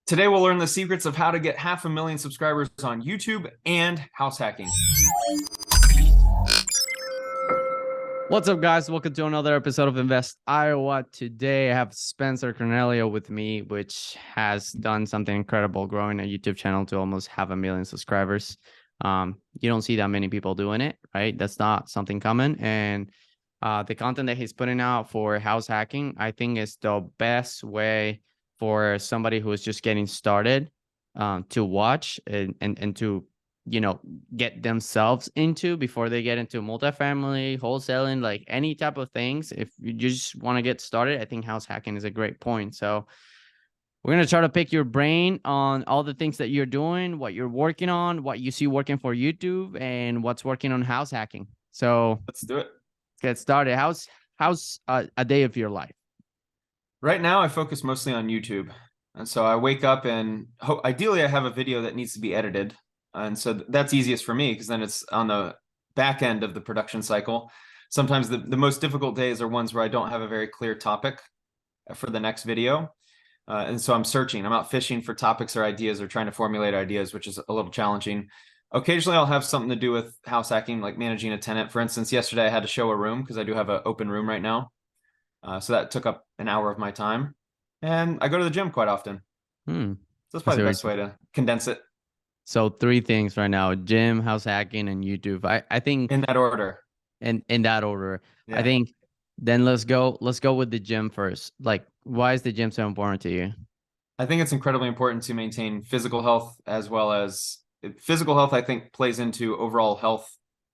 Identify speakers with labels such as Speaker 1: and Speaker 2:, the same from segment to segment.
Speaker 1: Today we'll learn the secrets of how to get 500,000 subscribers on YouTube and house hacking.
Speaker 2: What's up, guys? Welcome to another episode of Invest Iowa. Today I have Spencer Cornelia with me, which has done something incredible, growing a YouTube channel to almost 500,000 subscribers. You don't see that many people doing it, right? That's not something common. And the content that he's putting out for house hacking, I think, is the best way for somebody who is just getting started to watch and to get themselves into before they get into multifamily, wholesaling, like any type of things. If you just want to get started, I think house hacking is a great point. So we're going to try to pick your brain on all the things that you're doing, what you're working on, what you see working for YouTube, and what's working on house hacking. So
Speaker 1: let's do it.
Speaker 2: Let's get started. How's a day of your life?
Speaker 1: Right now I focus mostly on YouTube. And so I wake up and ideally I have a video that needs to be edited. And so that's easiest for me because then it's on the back end of the production cycle. Sometimes the most difficult days are ones where I don't have a very clear topic for the next video. And so I'm searching. I'm out fishing for topics or ideas or trying to formulate ideas, which is a little challenging. Occasionally I'll have something to do with house hacking, like managing a tenant. For instance, yesterday I had to show a room because I do have an open room right now. So that took up an hour of my time. And I go to the gym quite often. So that's probably the best way to condense it.
Speaker 2: So 3 things right now: gym, house hacking, and YouTube. I think
Speaker 1: in that order.
Speaker 2: In that order.
Speaker 1: Yeah.
Speaker 2: I think then let's go with the gym first. Like, why is the gym so important to you?
Speaker 1: I think it's incredibly important to maintain physical health, as well as physical health, I think, plays into overall health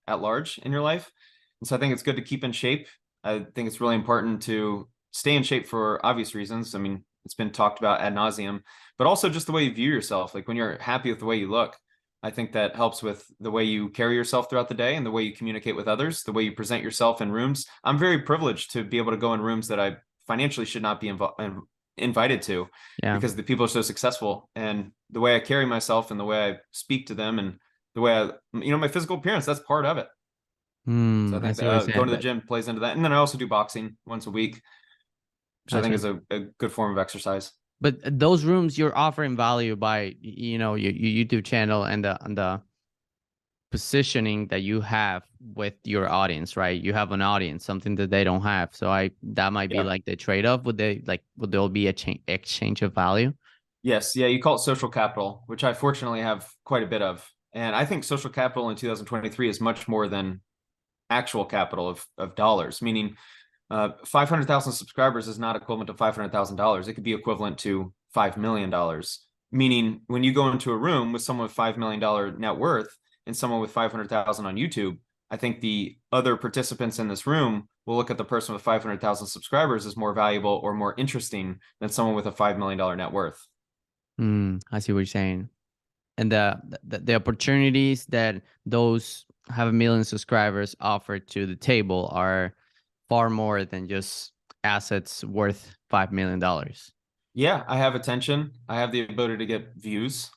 Speaker 1: at large in your life. And so I think it's good to keep in shape. I think it's really important to stay in shape for obvious reasons. I mean, it's been talked about ad nauseum, but also just the way you view yourself. Like when you're happy with the way you look, I think that helps with the way you carry yourself throughout the day and the way you communicate with others, the way you present yourself in rooms. I'm very privileged to be able to go in rooms that I financially should not be invited to, because the people are so successful, and the way I carry myself and the way I speak to them and the way my physical appearance, that's part of it. So I think going to the gym plays into that. And then I also do boxing once a week, which I think is a good form of exercise.
Speaker 2: But those rooms, you're offering value by, your YouTube channel and the positioning that you have with your audience, right? You have an audience, something that they don't have. So that might be like the trade-off. Would there be a exchange of value?
Speaker 1: Yes. Yeah. You call it social capital, which I fortunately have quite a bit of. And I think social capital in 2023 is much more than actual capital of dollars, meaning 500,000 subscribers is not equivalent to $500,000. It could be equivalent to $5 million, meaning when you go into a room with someone with $5 million net worth and someone with 500,000 on YouTube, I think the other participants in this room will look at the person with 500,000 subscribers as more valuable or more interesting than someone with a $5 million net worth.
Speaker 2: I see what you're saying. And the opportunities that those 500,000 subscribers offer to the table are far more than just assets worth $5 million.
Speaker 1: Yeah, I have attention. I have the ability to get views.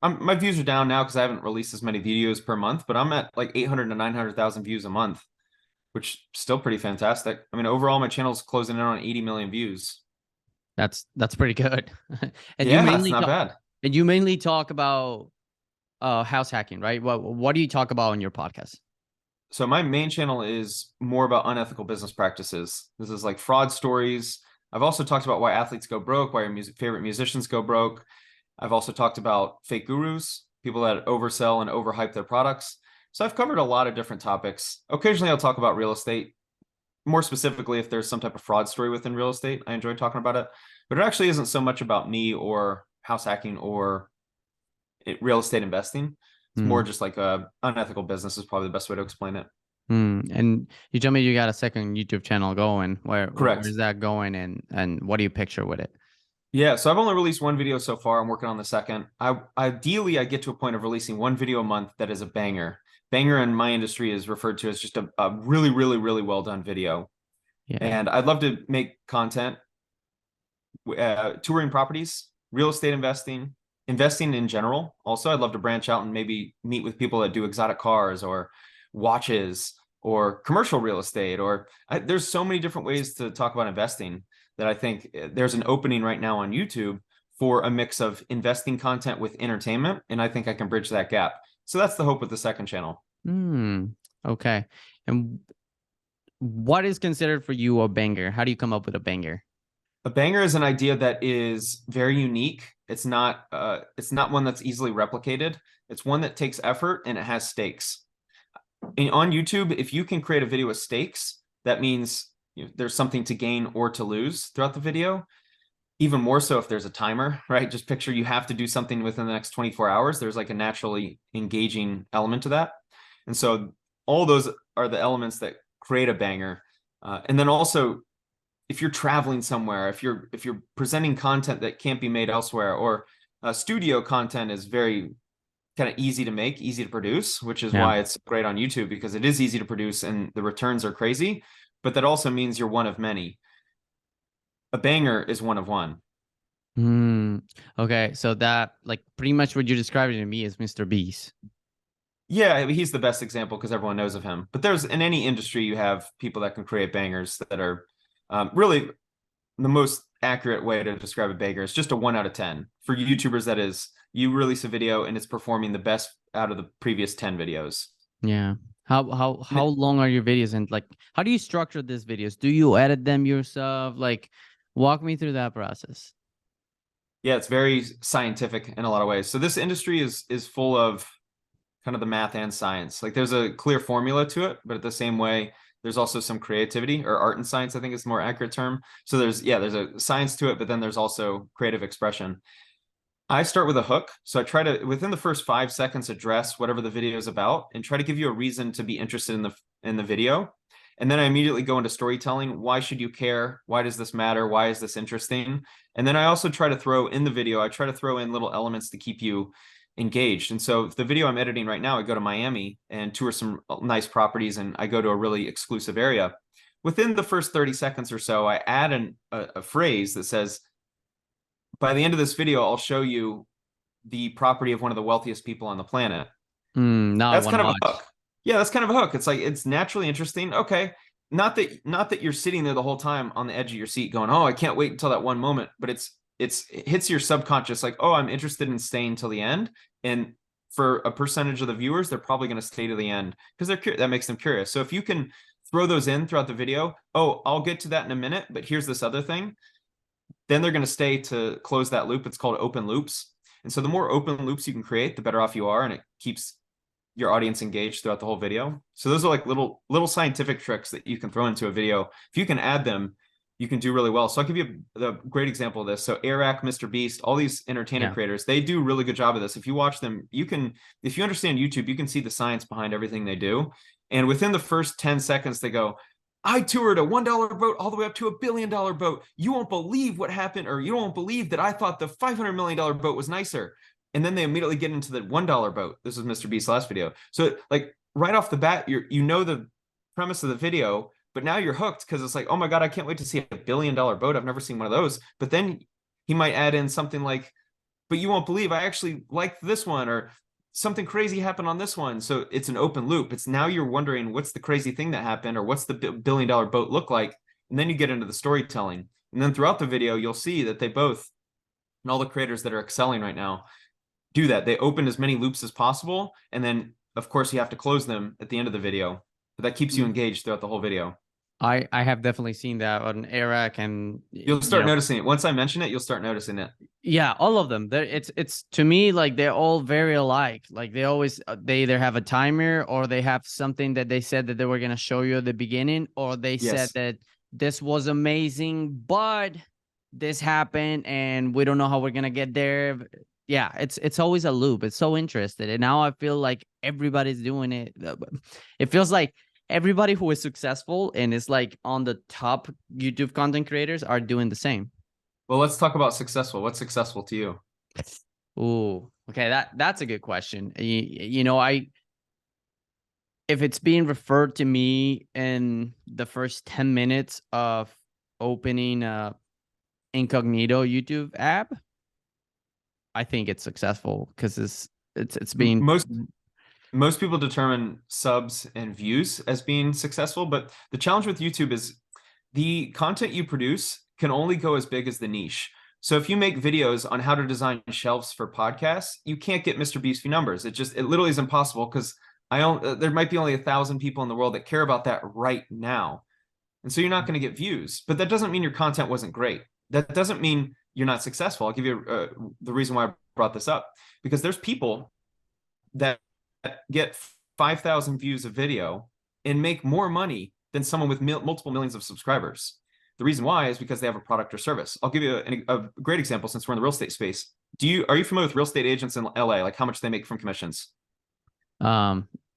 Speaker 1: My views are down now because I haven't released as many videos per month, but I'm at like 800 to 900,000 views a month, which is still pretty fantastic. I mean, overall, my channel's closing in on 80 million views.
Speaker 2: That's pretty good.
Speaker 1: And yeah, that's not bad.
Speaker 2: And you mainly talk about house hacking, right? What do you talk about on your podcast?
Speaker 1: So my main channel is more about unethical business practices. This is like fraud stories. I've also talked about why athletes go broke, why your favorite musicians go broke. I've also talked about fake gurus, people that oversell and overhype their products. So I've covered a lot of different topics. Occasionally I'll talk about real estate. More specifically, if there's some type of fraud story within real estate, I enjoy talking about it. But it actually isn't so much about me or house hacking or real estate investing. It's more just like a unethical business is probably the best way to explain it.
Speaker 2: And you told me you got a second YouTube channel going.
Speaker 1: Correct.
Speaker 2: Where's that going, and what do you picture with it?
Speaker 1: Yeah, so I've only released one video so far. I'm working on the second. Ideally, I get to a point of releasing one video a month that is a banger. Banger in my industry is referred to as just a really, really, really well done video. Yeah. And I'd love to make content, touring properties, real estate investing in general. Also, I'd love to branch out and maybe meet with people that do exotic cars or watches or commercial real estate. There's so many different ways to talk about investing that I think there's an opening right now on YouTube for a mix of investing content with entertainment. And I think I can bridge that gap. So that's the hope with the second channel.
Speaker 2: Okay. And what is considered for you a banger? How do you come up with a banger?
Speaker 1: A banger is an idea that is very unique. It's not one that's easily replicated. It's one that takes effort and it has stakes. On YouTube, if you can create a video with stakes, that means there's something to gain or to lose throughout the video. Even more so if there's a timer, right? Just picture you have to do something within the next 24 hours. There's like a naturally engaging element to that. And so all those are the elements that create a banger. And then also, if you're traveling somewhere, if you're presenting content that can't be made elsewhere, or studio content is very kind of easy to make, easy to produce, which is why it's great on YouTube, because it is easy to produce and the returns are crazy. But that also means you're one of many. A banger is one of one.
Speaker 2: Okay, so that, like, pretty much what you're describing to me is Mr. Beast.
Speaker 1: Yeah, he's the best example because everyone knows of him. But there's, in any industry, you have people that can create bangers that are really the most accurate way to describe a banger is just a 1 out of 10. For YouTubers, that is, you release a video and it's performing the best out of the previous 10 videos.
Speaker 2: Yeah. How long are your videos, and like how do you structure these videos? Do you edit them yourself? Like, walk me through that process.
Speaker 1: Yeah, it's very scientific in a lot of ways. So this industry is full of kind of the math and science. Like there's a clear formula to it, but at the same way, there's also some creativity, or art and science, I think is the more accurate term. So there's a science to it, but then there's also creative expression. I start with a hook. So I try to, within the first 5 seconds, address whatever the video is about and try to give you a reason to be interested in the video. And then I immediately go into storytelling. Why should you care? Why does this matter? Why is this interesting? And then I also try to throw in the video, I try to throw in little elements to keep you engaged. And so the video I'm editing right now, I go to Miami and tour some nice properties, and I go to a really exclusive area. Within the first 30 seconds or so, I add a phrase that says, by the end of this video, I'll show you the property of one of the wealthiest people on the planet. That's kind of a hook. Yeah, that's kind of a hook. It's like, it's naturally interesting. Okay. Not that you're sitting there the whole time on the edge of your seat going, oh, I can't wait until that one moment, but it hits your subconscious like, oh, I'm interested in staying till the end. And for a percentage of the viewers, they're probably going to stay to the end because that makes them curious. So if you can throw those in throughout the video, oh, I'll get to that in a minute, but here's this other thing, then they're going to stay to close that loop. It's called open loops. And so the more open loops you can create, the better off you are, and it keeps your audience engaged throughout the whole video. So those are like little scientific tricks that you can throw into a video. If you can add them, you can do really well. So I'll give you the great example of this. So Eric, Mr. Beast, all these entertainment creators, they do a really good job of this. If you watch them, if you understand YouTube, you can see the science behind everything they do. And within the first 10 seconds, they go, I toured a $1 boat all the way up to $1 billion boat. You won't believe what happened, or you won't believe that I thought the $500 million boat was nicer. And then they immediately get into the $1 boat. This is Mr. Beast's last video. So like right off the bat, you know the premise of the video, but now you're hooked because it's like, oh my God, I can't wait to see a $1 billion boat. I've never seen one of those. But then he might add in something like, but you won't believe I actually liked this one, or something crazy happened on this one. So it's an open loop. It's now you're wondering what's the crazy thing that happened, or what's the $1 billion boat look like? And then you get into the storytelling. And then throughout the video, you'll see that they both, and all the creators that are excelling right now, do that. They open as many loops as possible. And then of course you have to close them at the end of the video, but that keeps you engaged throughout the whole video.
Speaker 2: I have definitely seen that on Eric, and
Speaker 1: you'll start noticing it. Once I mention it, you'll start noticing it.
Speaker 2: Yeah, all of them. It's to me like they're all very alike. Like they either have a timer, or they have something that they said that they were gonna show you at the beginning, or they said that this was amazing, but this happened and we don't know how we're gonna get there. Yeah, it's always a loop. It's so interesting, and now I feel like everybody's doing it. It feels like everybody who is successful and is like on the top YouTube content creators are doing the same.
Speaker 1: Well, let's talk about successful. What's successful to you?
Speaker 2: Ooh, okay, that's a good question. You know, if it's being referred to me in the first 10 minutes of opening a incognito YouTube app, I think it's successful because it's being
Speaker 1: most people determine subs and views as being successful, but the challenge with YouTube is the content you produce can only go as big as the niche. So if you make videos on how to design shelves for podcasts, you can't get Mr. Beast view numbers. It literally is impossible because there might be only 1,000 people in the world that care about that right now. And so you're not going to get views, but that doesn't mean your content wasn't great. That doesn't mean you're not successful. I'll give you the reason why I brought this up, because there's people that get 5,000 views of video and make more money than someone with multiple millions of subscribers. The reason why is because they have a product or service. I'll give you a great example since we're in the real estate space. Are you familiar with real estate agents in LA, like how much they make from commissions?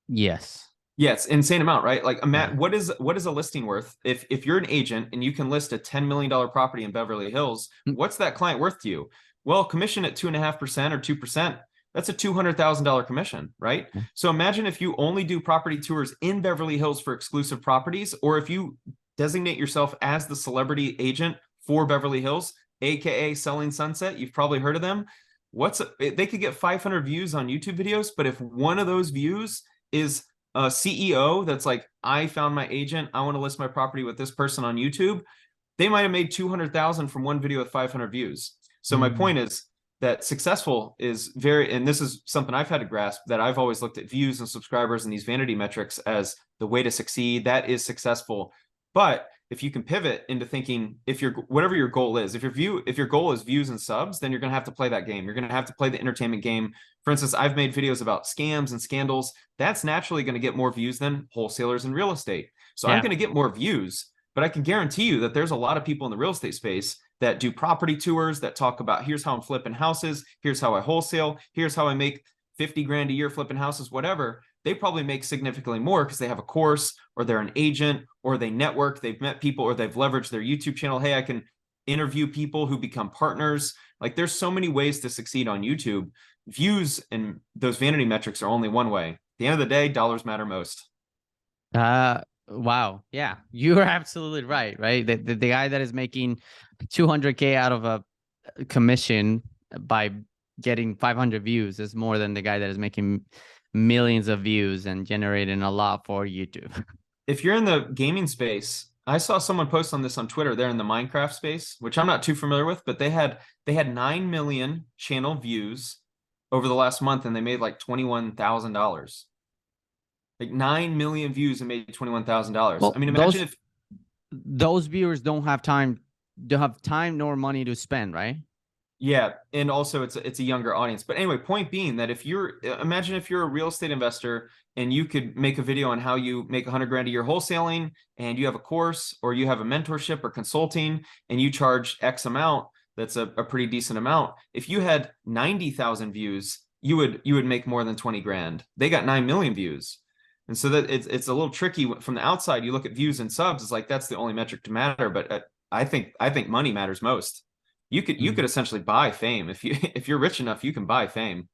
Speaker 2: Yes.
Speaker 1: Yeah, it's insane amount, right? Like,
Speaker 2: Yeah.
Speaker 1: what is a listing worth? If you're an agent and you can list a $10 million property in Beverly Hills,
Speaker 2: Mm.
Speaker 1: what's that client worth to you? Well, commission at 2.5% or 2%, that's a $200,000 commission, right?
Speaker 2: Yeah.
Speaker 1: So imagine if you only do property tours in Beverly Hills for exclusive properties, or if you designate yourself as the celebrity agent for Beverly Hills, aka Selling Sunset. You've probably heard of them. They could get 500 views on YouTube videos, but if one of those views is a CEO that's like, I found my agent, I want to list my property with this person on YouTube, they might have made 200,000 from one video with 500 views. So my point is that successful is and this is something I've had to grasp, that I've always looked at views and subscribers and these vanity metrics as the way to succeed. That is successful. But if you can pivot into thinking, whatever your goal is, if your goal is views and subs, then you're going to have to play that game. You're going to have to play the entertainment game. For instance, I've made videos about scams and scandals. That's naturally going to get more views than wholesalers in real estate. So I'm going to get more views, but I can guarantee you that there's a lot of people in the real estate space that do property tours that talk about, here's how I'm flipping houses, here's how I wholesale, here's how I make 50 grand a year flipping houses, whatever. They probably make significantly more because they have a course, or they're an agent, or they network, they've met people, or they've leveraged their YouTube channel. Hey, I can interview people who become partners. Like, there's so many ways to succeed on YouTube. Views and those vanity metrics are only one way. At the end of the day, dollars matter most.
Speaker 2: Wow. Yeah, you're absolutely right. Right. The guy that is making 200K out of a commission by getting 500 views is more than the guy that is making millions of views and generating a lot for YouTube.
Speaker 1: If you're in the gaming space, I saw someone post on this on Twitter. They're in the Minecraft space, which I'm not too familiar with, but they had 9 million channel views over the last month, and they made like $21,000. Like 9 million views and made $21,000.
Speaker 2: Well,
Speaker 1: I mean, imagine if
Speaker 2: those viewers don't have time nor money to spend, right?
Speaker 1: Yeah, and also it's a younger audience. But anyway, point being that imagine if you're a real estate investor and you could make a video on how you make 100 grand a year wholesaling, and you have a course, or you have a mentorship or consulting, and you charge X amount, that's a pretty decent amount. If you had 90,000 views, you would make more than 20 grand. They got 9 million views. And so that it's a little tricky from the outside. You look at views and subs, it's like that's the only metric to matter. But I think money matters most. You could essentially buy fame. If you're rich enough, you can buy fame.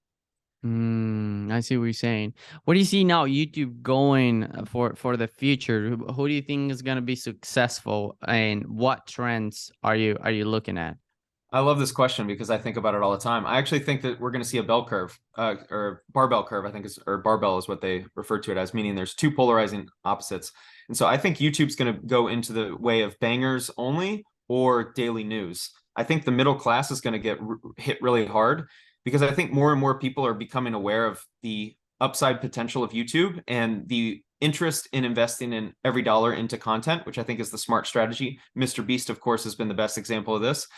Speaker 2: I see what you're saying. What do you see now YouTube going for the future? Who do you think is going to be successful, and what trends are you looking at?
Speaker 1: I love this question because I think about it all the time. I actually think that we're going to see a bell curve, or barbell curve, I think or barbell is what they refer to it as, meaning there's two polarizing opposites. And so I think YouTube's going to go into the way of bangers only or daily news. I think the middle class is going to get hit really hard, because I think more and more people are becoming aware of the upside potential of YouTube and the interest in investing in every dollar into content, which I think is the smart strategy. Mr. Beast, of course, has been the best example of this.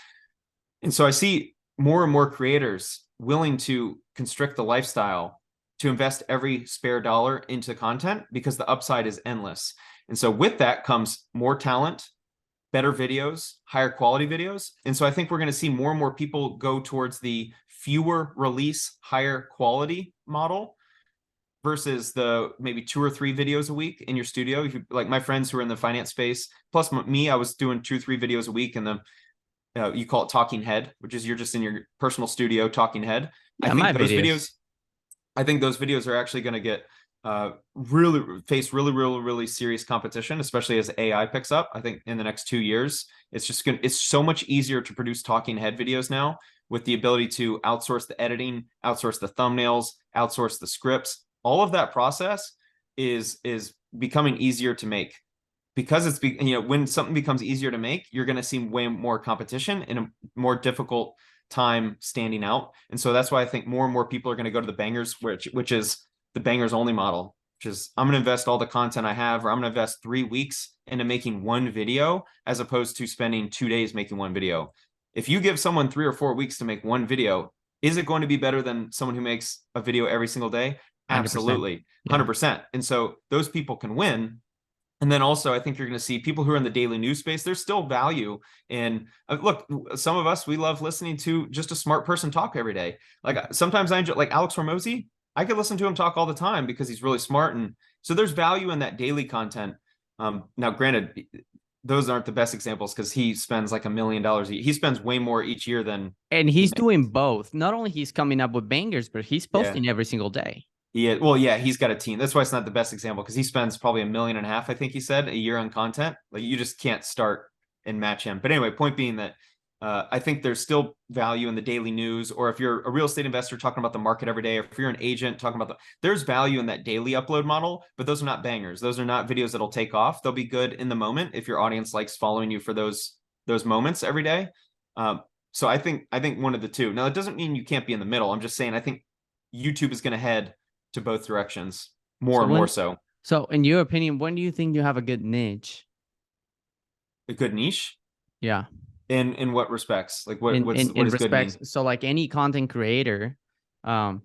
Speaker 1: And so I see more and more creators willing to constrict the lifestyle to invest every spare dollar into content, because the upside is endless. And so with that comes more talent, better videos, higher quality videos. And so I think we're going to see more and more people go towards the fewer release, higher quality model versus the maybe 2 or 3 videos a week in your studio. If you, like my friends who are in the finance space, plus me, I was doing 2 or 3 videos a week in the you call it talking head, which is you're just in your personal studio talking head.
Speaker 2: Yeah,
Speaker 1: I think those videos are actually going to get really serious competition, especially as AI picks up. I think in the next 2 years, it's so much easier to produce talking head videos now, with the ability to outsource the editing, outsource the thumbnails, outsource the scripts. All of that process is becoming easier to make. because when something becomes easier to make, you're going to see way more competition and a more difficult time standing out. And so that's why I think more and more people are going to go to the bangers, which is the bangers only model, which is I'm going to invest all the content I have, or I'm going to invest 3 weeks into making one video as opposed to spending 2 days making one video. If you give someone 3 or 4 weeks to make one video, is it going to be better than someone who makes a video every single day?
Speaker 2: 100%.
Speaker 1: Absolutely.
Speaker 2: Yeah.
Speaker 1: 100%. And so those people can win. And then also, I think you're going to see people who are in the daily news space. There's still value in look. Some of us, we love listening to just a smart person talk every day. Like sometimes I enjoy, like Alex Hormozy. I could listen to him talk all the time because he's really smart, and so there's value in that daily content. Now, granted, those aren't the best examples because he spends like $1 million. He spends way more each year than.
Speaker 2: And he's doing both. Not only he's coming up with bangers, but he's posting every single day.
Speaker 1: Yeah, well, yeah, he's got a team. That's why it's not the best example because he spends probably $1.5 million, I think he said, a year on content. Like you just can't start and match him. But anyway, point being that I think there's still value in the daily news, or if you're a real estate investor talking about the market every day, or if you're an agent talking about there's value in that daily upload model, but those are not bangers. Those are not videos that'll take off. They'll be good in the moment if your audience likes following you for those moments every day. So I think one of the two. Now, it doesn't mean you can't be in the middle. I'm just saying I think YouTube is going to head to both directions more and more so.
Speaker 2: So in your opinion, when do you think you have a good niche?
Speaker 1: A good niche?
Speaker 2: Yeah.
Speaker 1: In what respects? Like what is
Speaker 2: respects,
Speaker 1: good mean?
Speaker 2: So like any content creator, how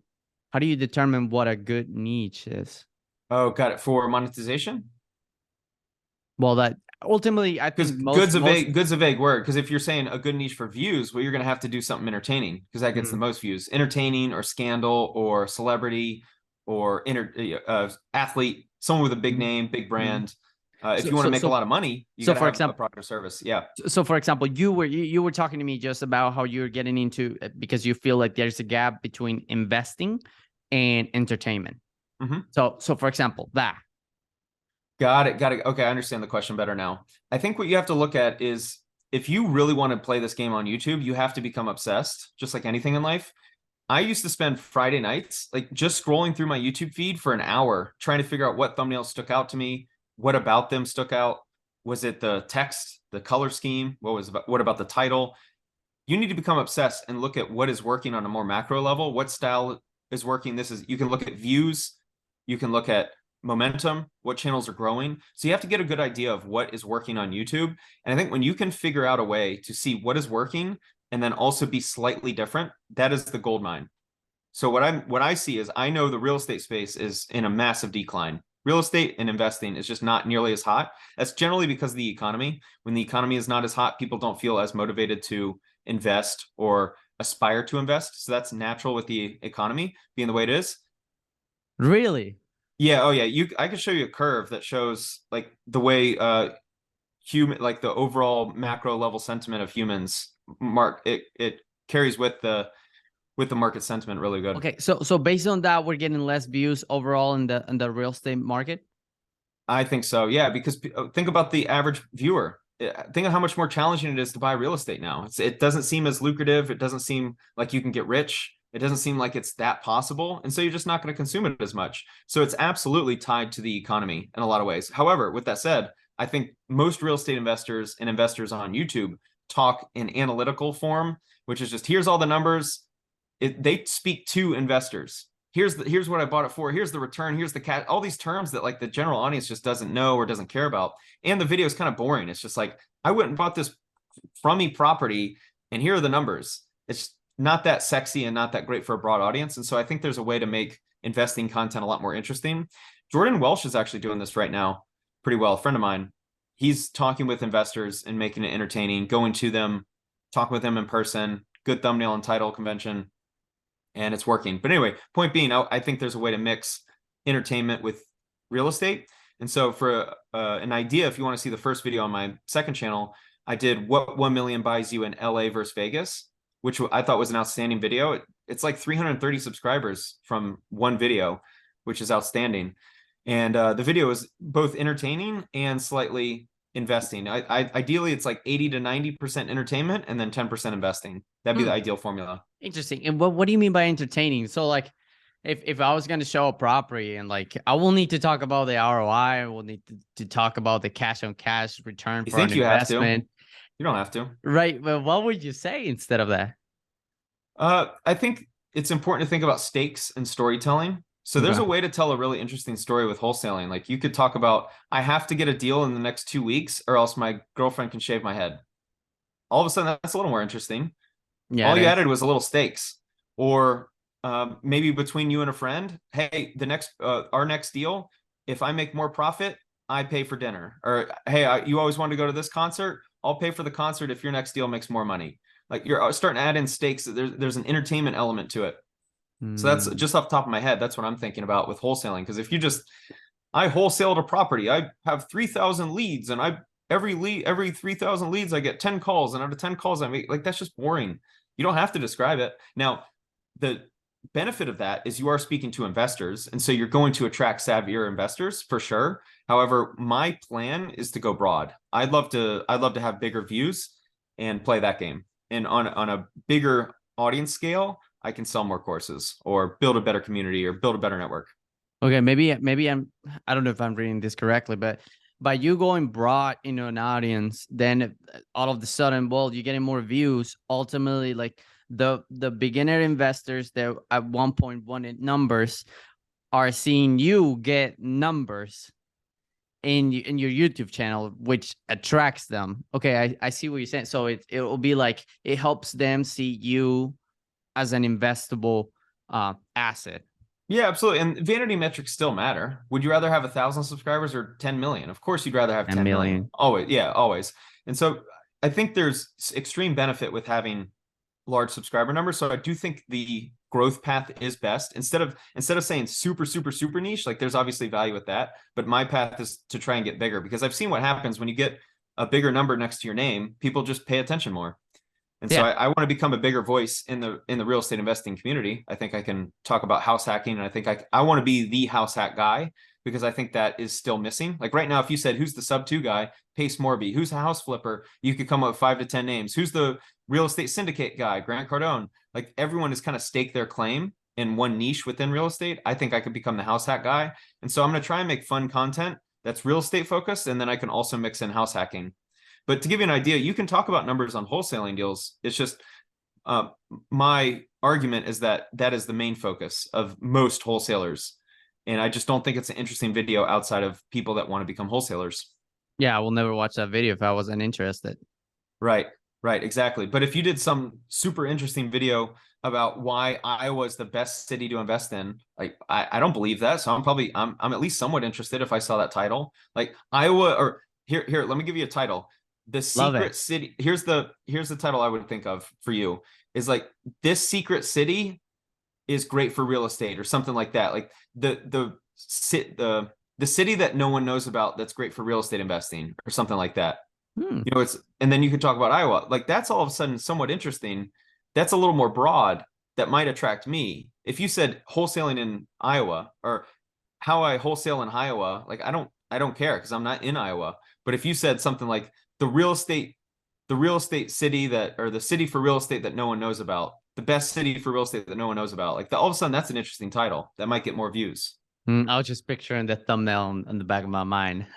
Speaker 2: do you determine what a good niche is?
Speaker 1: Oh, got it. For monetization?
Speaker 2: Well, that ultimately I think
Speaker 1: good's a vague word. Because if you're saying a good niche for views, well, you're gonna have to do something entertaining because that gets the most views. Entertaining or scandal or celebrity or athlete, someone with a big name, big brand. If you want to make a lot of money, you got to have a product or service. Yeah.
Speaker 2: So for example, you were talking to me just about how you're getting into because you feel like there's a gap between investing and entertainment. So for example, that.
Speaker 1: Got it. Okay, I understand the question better now. I think what you have to look at is if you really want to play this game on YouTube, you have to become obsessed, just like anything in life. I used to spend Friday nights like just scrolling through my YouTube feed for an hour trying to figure out what thumbnails stuck out to me, what about them stuck out. Was it the text, the color scheme? What about the title? You need to become obsessed and look at what is working on a more macro level. What style is working? You can look at views, you can look at momentum, what channels are growing. So you have to get a good idea of what is working on YouTube. And I think when you can figure out a way to see what is working and then also be slightly different, that is the gold mine. So what I see is I know the real estate space is in a massive decline. Real estate and investing is just not nearly as hot. That's generally because of the economy. When the economy is not as hot, people don't feel as motivated to invest or aspire to invest. So that's natural with the economy being the way it is.
Speaker 2: Really?
Speaker 1: Yeah. Oh yeah. I could show you a curve that shows like the way like the overall macro level sentiment of humans it carries with the market sentiment really good.
Speaker 2: Okay, so based on that, we're getting less views overall in the real estate market.
Speaker 1: I think so, yeah. Because think about the average viewer. Think of how much more challenging it is to buy real estate now. It doesn't seem as lucrative. It doesn't seem like you can get rich. It doesn't seem like it's that possible, and so you're just not going to consume it as much. So it's absolutely tied to the economy in a lot of ways. However, with that said, I think most real estate investors and investors on YouTube talk in analytical form, which is just here's all the numbers. They speak to investors. Here's what I bought it for. Here's the return. Here's the cash. All these terms that like the general audience just doesn't know or doesn't care about. And the video is kind of boring. It's just like I went and bought this from me property, and here are the numbers. It's not that sexy and not that great for a broad audience. And so I think there's a way to make investing content a lot more interesting. Jordan Welsh is actually doing this right now pretty well. A friend of mine, he's talking with investors and making it entertaining, going to them, talking with them in person, good thumbnail and title convention, and it's working. But anyway, point being, I think there's a way to mix entertainment with real estate. And so for an idea, if you want to see the first video on my second channel, I did what 1 million buys you in LA versus Vegas, which I thought was an outstanding video. It's like 330 subscribers from one video, which is outstanding. And the video is both entertaining and slightly investing. Ideally, it's like 80 to 90% entertainment and then 10% investing. That'd be the ideal formula.
Speaker 2: Interesting. And what do you mean by entertaining? So like, if I was going to show a property and like I will need to talk about the ROI, I will need to talk about the cash on cash return
Speaker 1: You
Speaker 2: for an
Speaker 1: think you have to?
Speaker 2: investment.
Speaker 1: You don't have to.
Speaker 2: Right. But what would you say instead of that?
Speaker 1: I think it's important to think about stakes and storytelling. So there's
Speaker 2: Okay.
Speaker 1: a way to tell a really interesting story with wholesaling. Like you could talk about, I have to get a deal in the next 2 weeks or else my girlfriend can shave my head. All of a sudden, that's a little more interesting.
Speaker 2: Yeah,
Speaker 1: All
Speaker 2: it
Speaker 1: you
Speaker 2: is.
Speaker 1: added was a little stakes. Or maybe between you and a friend, hey, our next deal, if I make more profit, I pay for dinner. Or hey, you always wanted to go to this concert, I'll pay for the concert if your next deal makes more money. Like you're starting to add in stakes. There's an entertainment element to it. So that's
Speaker 2: Mm.
Speaker 1: just off the top of my head. That's what I'm thinking about with wholesaling. Because if you I wholesaled a property, I have 3,000 leads, and every 3,000 leads, I get 10 calls, and out of 10 calls, I make, like, that's just boring. You don't have to describe it. Now, the benefit of that is you are speaking to investors, and so you're going to attract savvier investors for sure. However, my plan is to go broad. I'd love to have bigger views and play that game. And on a bigger audience scale, I can sell more courses or build a better community or build a better network.
Speaker 2: Okay, maybe I don't know if I'm reading this correctly, but by you going broad into an audience, then all of the sudden, well, you're getting more views. Ultimately, like the beginner investors that at one point wanted numbers are seeing you get numbers in your YouTube channel, which attracts them. Okay, I see what you're saying. So it'll be like it helps them see you as an investable asset.
Speaker 1: Yeah, absolutely. And vanity metrics still matter. Would you rather have 1,000 subscribers or 10 million? Of course, you'd rather have
Speaker 2: A
Speaker 1: 10 million.
Speaker 2: million.
Speaker 1: Always. Yeah, always. And so I think there's extreme benefit with having large subscriber numbers. So I do think the growth path is best. Instead of saying super, super, super niche, like there's obviously value with that. But my path is to try and get bigger because I've seen what happens when you get a bigger number next to your name, people just pay attention more. And so
Speaker 2: Yeah.
Speaker 1: I want to become a bigger voice in the real estate investing community. I think I can talk about house hacking, and I think I want to be the house hack guy because I think that is still missing. Like right now, if you said who's the sub two guy, Pace Morby, who's a house flipper, you could come up with 5 to 10 names. Who's the real estate syndicate guy, Grant Cardone? Like everyone has kind of staked their claim in one niche within real estate. I think I could become the house hack guy, and so I'm going to try and make fun content that's real estate focused, and then I can also mix in house hacking. But to give you an idea, you can talk about numbers on wholesaling deals. It's just my argument is that that is the main focus of most wholesalers. And I just don't think it's an interesting video outside of people that want to become wholesalers.
Speaker 2: Yeah, I will never watch that video if I wasn't interested.
Speaker 1: Right, right, exactly. But if you did some super interesting video about why Iowa is the best city to invest in, like I don't believe that. So I'm at least somewhat interested if I saw that title. Like Iowa, or here, let me give you a title. The
Speaker 2: Love it.
Speaker 1: secret city. Here's the title I would think of for you is like this secret city is great for real estate or something like that. Like the city that no one knows about that's great for real estate investing or something like that.
Speaker 2: Hmm.
Speaker 1: And then you could talk about Iowa. Like that's all of a sudden somewhat interesting. That's a little more broad that might attract me. If you said wholesaling in Iowa or how I wholesale in Iowa, like I don't care because I'm not in Iowa. But if you said something like the real estate city that, or the city for real estate that no one knows about, the best city for real estate that no one knows about, like all of a sudden that's an interesting title that might get more views.
Speaker 2: I was just picturing the thumbnail in the back of my mind.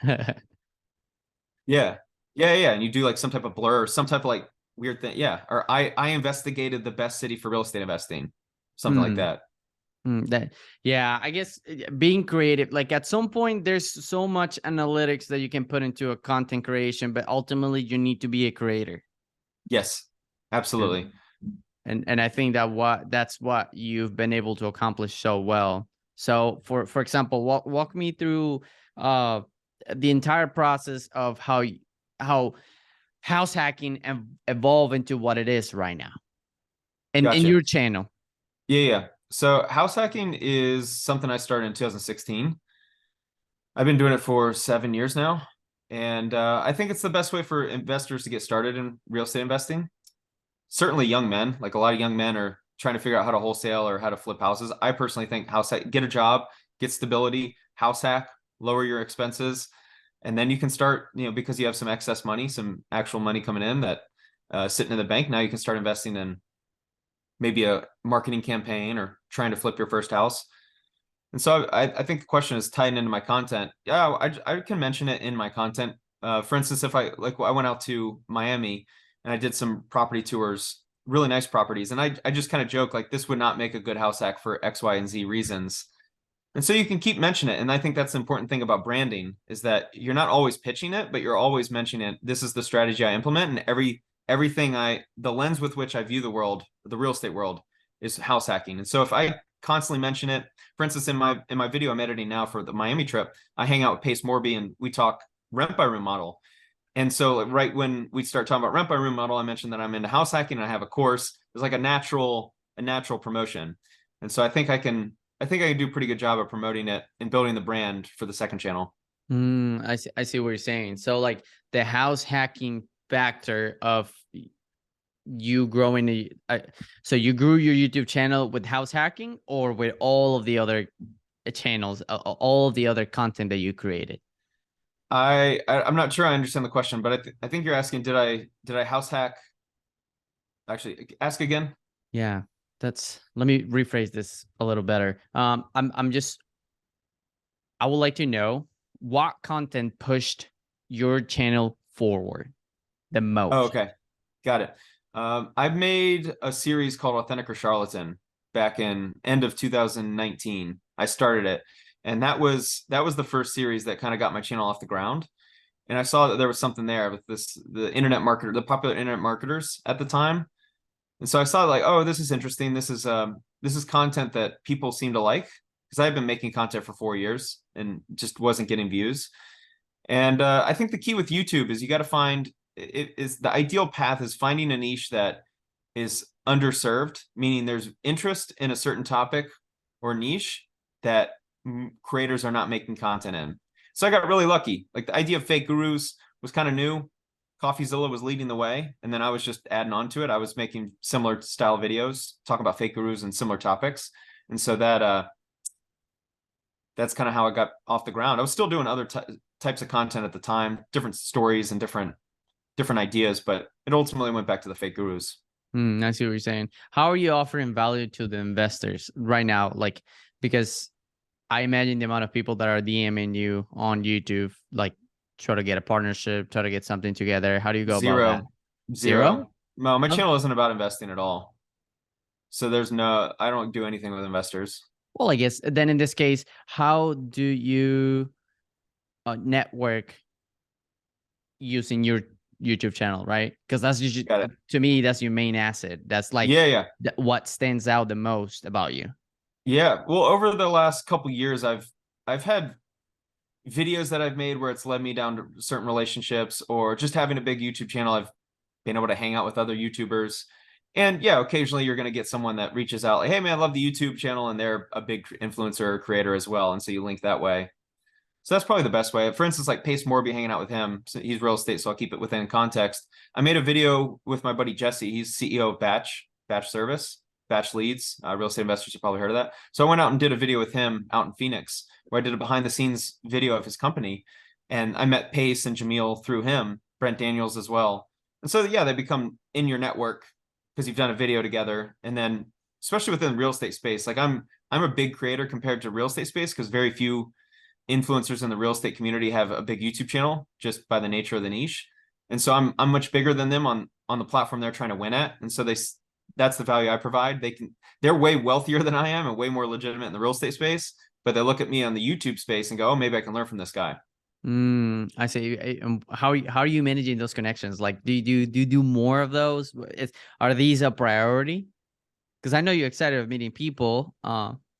Speaker 1: Yeah. Yeah, yeah. And you do like some type of blur or some type of like weird thing. Yeah. Or I investigated the best city for real estate investing. Something like
Speaker 2: Hmm.
Speaker 1: that.
Speaker 2: That yeah, I guess being creative, like at some point there's so much analytics that you can put into a content creation, but ultimately you need to be a creator.
Speaker 1: Yes. Absolutely.
Speaker 2: And I think that's what you've been able to accomplish so well. So for example, walk me through the entire process of how house hacking evolve into what it is right now. And in
Speaker 1: Gotcha.
Speaker 2: your channel.
Speaker 1: Yeah, yeah. So house hacking is something I started in 2016. I've been doing it for 7 years now. And I think it's the best way for investors to get started in real estate investing. Certainly young men, like a lot of young men are trying to figure out how to wholesale or how to flip houses. I personally think house hack, get a job, get stability, house hack, lower your expenses. And then you can start, because you have some excess money, some actual money coming in that sitting in the bank. Now you can start investing in maybe a marketing campaign or trying to flip your first house. And so I think the question is tied into my content. Yeah, I can mention it in my content. For instance, if I went out to Miami and I did some property tours, really nice properties, and I just kind of joke like this would not make a good house hack for X, Y, and Z reasons. And so you can keep mentioning it. And I think that's the important thing about branding is that you're not always pitching it, but you're always mentioning it. This is the strategy I implement, and everything the lens with which I view the world, the real estate world, is house hacking. And so if I constantly mention it, for instance, in my video I'm editing now for the Miami trip, I hang out with Pace Morby and we talk rent by room model. And so right when we start talking about rent by room model, I mentioned that I'm into house hacking and I have a course. It's like a natural promotion. And so I think I can do a pretty good job of promoting it and building the brand for the second channel.
Speaker 2: I see what you're saying. So like the house hacking factor of you growing so you grew your YouTube channel with house hacking or with all of the other channels, all of the other content that you created?
Speaker 1: I'm not sure I understand the question, but I think you're asking, did I house hack? Actually, ask again.
Speaker 2: Yeah, let me rephrase this a little better. I would like to know what content pushed your channel forward the
Speaker 1: Oh,
Speaker 2: most.
Speaker 1: okay. Got it. I've made a series called Authentic or Charlatan back in end of 2019. I started it, and that was the first series that kind of got my channel off the ground. And I saw that there was something there with the popular internet marketers at the time. And so I saw like, oh, this is interesting. This is content that people seem to like because I've been making content for 4 years and just wasn't getting views. And I think the key with YouTube is you got to find it is the ideal path is finding a niche that is underserved, meaning there's interest in a certain topic or niche that creators are not making content in. So I got really lucky. Like the idea of fake gurus was kind of new. CoffeeZilla was leading the way, and then I was just adding on to it. I was making similar style videos, talking about fake gurus and similar topics. And so that's kind of how I got off the ground. I was still doing other types of content at the time, different stories and different ideas, but it ultimately went back to the fake gurus.
Speaker 2: I see what you're saying. How are you offering value to the investors right now? Like, because I imagine the amount of people that are DMing you on YouTube, like try to get a partnership, try to get something together. How do you go about that?
Speaker 1: Zero,
Speaker 2: Zero?
Speaker 1: zero. No, my
Speaker 2: Oh,
Speaker 1: channel isn't about investing at all. So I don't do anything with investors.
Speaker 2: well, I guess then in this case, how do you network using your YouTube channel, right? Because that's usually,
Speaker 1: Got it.
Speaker 2: to me, that's your main asset. That's like
Speaker 1: Yeah, yeah.
Speaker 2: what stands out the most about you.
Speaker 1: Yeah. Well, over the last couple years, I've had videos that I've made where it's led me down to certain relationships or just having a big YouTube channel. I've been able to hang out with other YouTubers. And yeah, occasionally you're going to get someone that reaches out like, hey man, I love the YouTube channel and they're a big influencer or creator as well. And so you link that way. So that's probably the best way. For instance, like Pace Morby, hanging out with him. So he's real estate, so I'll keep it within context. I made a video with my buddy Jesse. He's CEO of Batch Service, Batch Leads. Real estate investors have probably heard of that. So I went out and did a video with him out in Phoenix, where I did a behind the scenes video of his company. And I met Pace and Jameel through him, Brent Daniels as well. And so yeah, they become in your network because you've done a video together. And then especially within the real estate space, like I'm a big creator compared to real estate space because very few influencers in the real estate community have a big YouTube channel just by the nature of the niche. And so I'm much bigger than them on the platform they're trying to win at. And so that's the value I provide. They're way wealthier than I am and way more legitimate in the real estate space, but they look at me on the YouTube space and go, oh, maybe I can learn from this guy.
Speaker 2: I see. How are you managing those connections? Like, do you do more of those? Are these a priority? Because I know you're excited of meeting people.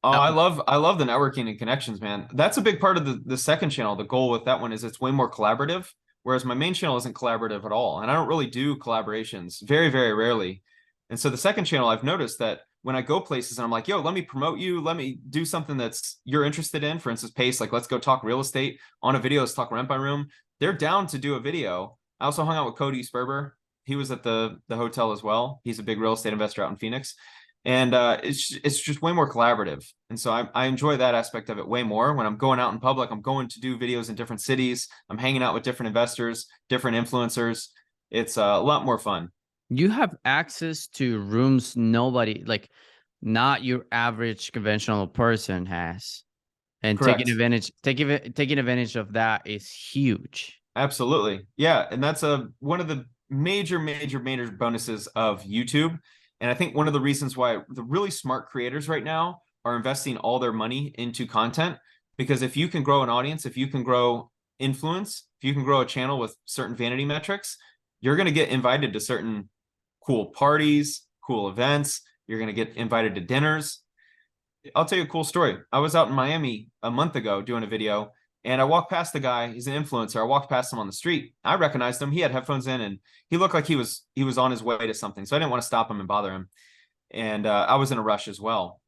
Speaker 1: Oh, I love the networking and connections, man. That's a big part of the second channel. The goal with that one is it's way more collaborative, whereas my main channel isn't collaborative at all. And I don't really do collaborations, very, very rarely. And so the second channel, I've noticed that when I go places and I'm like, yo, let me promote you, let me do something that's you're interested in. For instance, Pace, like let's go talk real estate on a video, let's talk rent by room. They're down to do a video. I also hung out with Cody Sperber. He was at the hotel as well. He's a big real estate investor out in Phoenix. And it's just way more collaborative. And so I enjoy that aspect of it way more. When I'm going out in public, I'm going to do videos in different cities. I'm hanging out with different investors, different influencers. It's a lot more fun.
Speaker 2: You have access to rooms nobody, like not your average conventional person has. And
Speaker 1: Correct.
Speaker 2: taking advantage of that is huge.
Speaker 1: Absolutely. Yeah. And that's one of the major bonuses of YouTube. And I think one of the reasons why the really smart creators right now are investing all their money into content, because if you can grow an audience, if you can grow influence, if you can grow a channel with certain vanity metrics, you're going to get invited to certain cool parties, cool events. You're going to get invited to dinners. I'll tell you a cool story. I was out in Miami a month ago doing a video, and I walked past the guy. He's an influencer. I walked past him on the street. I recognized him. He had headphones in, and he looked like he was on his way to something. So I didn't want to stop him and bother him. And I was in a rush as well.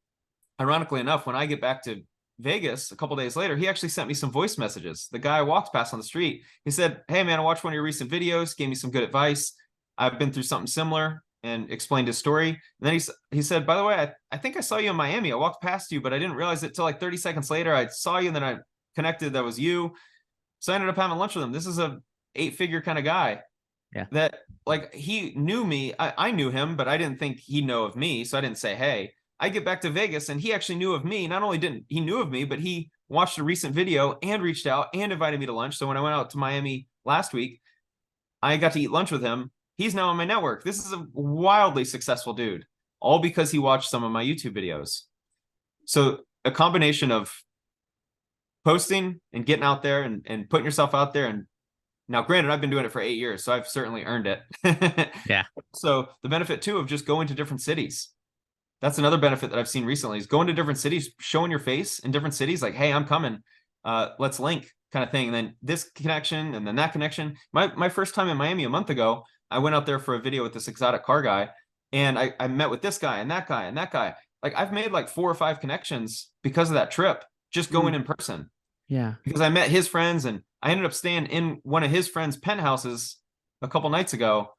Speaker 1: Ironically enough, when I get back to Vegas a couple days later, he actually sent me some voice messages. The guy I walked past on the street, he said, "Hey man, I watched one of your recent videos, gave me some good advice. I've been through something similar," and explained his story. And then he said, "By the way, I think I saw you in Miami. I walked past you, but I didn't realize it till like 30 seconds later. I saw you and then I connected that was you. So I ended up having lunch with him." This is a 8-figure kind of guy.
Speaker 2: Yeah.
Speaker 1: That like he knew me. I knew him, but I didn't think he'd know of me. So I didn't say, hey. I get back to Vegas and he actually knew of me. Not only didn't he knew of me, but he watched a recent video and reached out and invited me to lunch. So when I went out to Miami last week, I got to eat lunch with him. He's now on my network. This is a wildly successful dude, all because he watched some of my YouTube videos. So a combination of posting and getting out there and putting yourself out there. And now, granted, I've been doing it for 8 years, so I've certainly earned it.
Speaker 2: Yeah.
Speaker 1: So the benefit too of just going to different cities. That's another benefit that I've seen recently is going to different cities, showing your face in different cities, like, hey, I'm coming. Let's link kind of thing. And then this connection and then that connection. My first time in Miami a month ago, I went out there for a video with this exotic car guy, and I met with this guy and that guy and that guy. Like I've made like 4 or 5 connections because of that trip, just going in person.
Speaker 2: Yeah.
Speaker 1: Because I met his friends and I ended up staying in one of his friends' penthouses a couple nights ago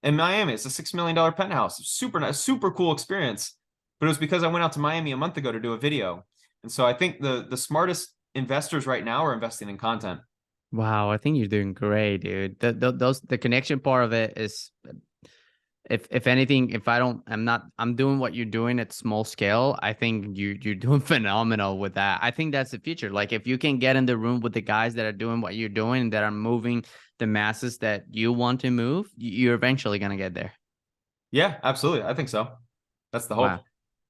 Speaker 1: in Miami. It's a $6 million penthouse. Super nice, super cool experience. But it was because I went out to Miami a month ago to do a video. And so I think the smartest investors right now are investing in content.
Speaker 2: Wow, I think you're doing great, dude. The connection part of it is, if anything, I'm doing what you're doing at small scale. I think you're doing phenomenal with that. I think that's the future. Like if you can get in the room with the guys that are doing what you're doing, that are moving the masses that you want to move, you're eventually gonna get there.
Speaker 1: Yeah, absolutely. I think so. That's the hope.
Speaker 2: Wow.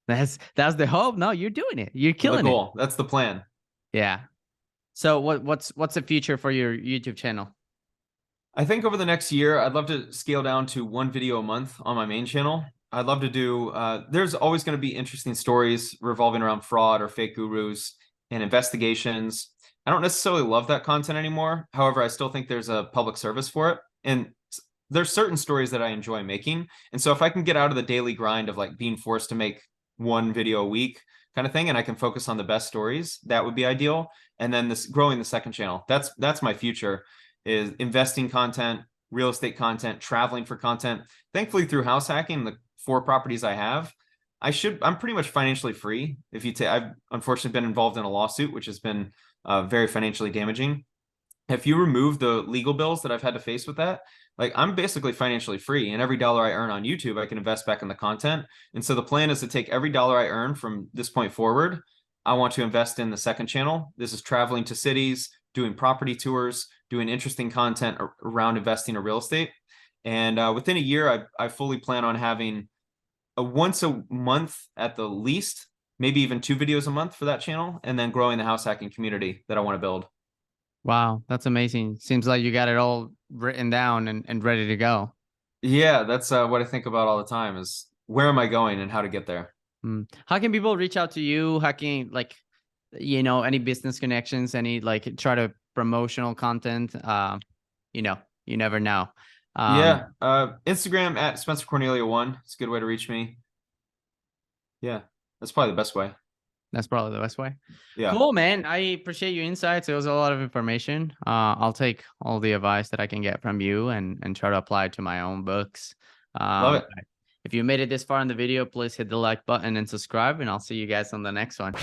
Speaker 2: That's the hope. No, you're doing it. You're killing
Speaker 1: the goal. That's the plan.
Speaker 2: Yeah. So what's the future for your YouTube channel?
Speaker 1: I think over the next year, I'd love to scale down to 1 video a month on my main channel. I'd love to do, there's always going to be interesting stories revolving around fraud or fake gurus and investigations. I don't necessarily love that content anymore. However, I still think there's a public service for it. And there's certain stories that I enjoy making. And so if I can get out of the daily grind of like being forced to make 1 video a week kind of thing, and I can focus on the best stories, that would be ideal. And then growing the second channel. That's my future, is investing content, real estate content, traveling for content. Thankfully, through Househacking, the 4 properties I have, I'm pretty much financially free. I've unfortunately been involved in a lawsuit, which has been very financially damaging. If you remove the legal bills that I've had to face with that, like I'm basically financially free, and every dollar I earn on YouTube, I can invest back in the content. And so the plan is to take every dollar I earn from this point forward. I want to invest in the second channel. This is traveling to cities, doing property tours, doing interesting content around investing in real estate. And within a year, I fully plan on having once a month at the least, maybe even 2 videos a month for that channel, and then growing the house hacking community that I want to build.
Speaker 2: Wow, that's amazing. Seems like you got it all written down and ready to go.
Speaker 1: Yeah, that's what I think about all the time, is where am I going and how to get there.
Speaker 2: How can people reach out to you? How can, like, any business connections, any like try to promotional content? You never know.
Speaker 1: Yeah, Instagram at Spencer Cornelia 1. It's a good way to reach me. Yeah, that's probably the best way.
Speaker 2: That's probably the best way.
Speaker 1: Yeah.
Speaker 2: Cool, man. I appreciate your insights. It was a lot of information. I'll take all the advice that I can get from you and try to apply it to my own books.
Speaker 1: Love it.
Speaker 2: If you made it this far in the video, please hit the like button and subscribe, and I'll see you guys on the next one.